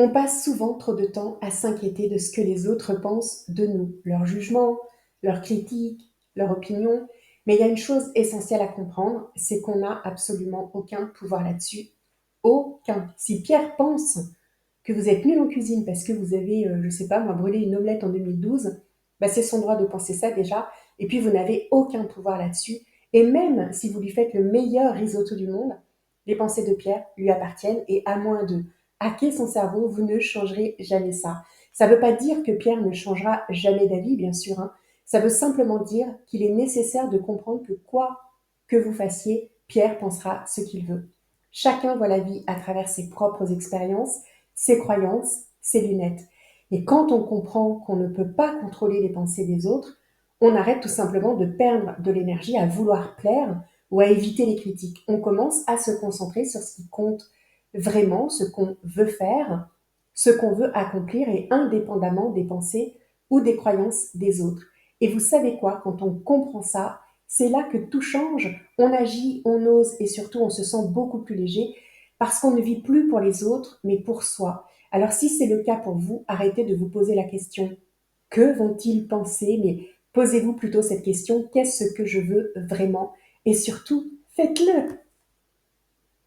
On passe souvent trop de temps à s'inquiéter de ce que les autres pensent de nous, leurs jugements, leurs critiques, leurs opinions. Mais il y a une chose essentielle à comprendre, c'est qu'on n'a absolument aucun pouvoir là-dessus. Aucun. Si Pierre pense que vous êtes nul en cuisine parce que vous avez, je sais pas moi, brûlé une omelette en 2012, bah c'est son droit de penser ça déjà. Et puis vous n'avez aucun pouvoir là-dessus. Et même si vous lui faites le meilleur risotto du monde, les pensées de Pierre lui appartiennent et à moins de hacker son cerveau, vous ne changerez jamais ça. Ça ne veut pas dire que Pierre ne changera jamais d'avis, bien sûr, hein. Ça veut simplement dire qu'il est nécessaire de comprendre que quoi que vous fassiez, Pierre pensera ce qu'il veut. Chacun voit la vie à travers ses propres expériences, ses croyances, ses lunettes. Et quand on comprend qu'on ne peut pas contrôler les pensées des autres, on arrête tout simplement de perdre de l'énergie à vouloir plaire ou à éviter les critiques. On commence à se concentrer sur ce qui compte vraiment, ce qu'on veut faire, ce qu'on veut accomplir et indépendamment des pensées ou des croyances des autres. Et vous savez quoi, quand on comprend ça, c'est là que tout change. On agit, on ose et surtout on se sent beaucoup plus léger parce qu'on ne vit plus pour les autres, mais pour soi. Alors si c'est le cas pour vous, arrêtez de vous poser la question que vont-ils penser, mais posez-vous plutôt cette question, qu'est-ce que je veux vraiment? Et surtout, faites-le.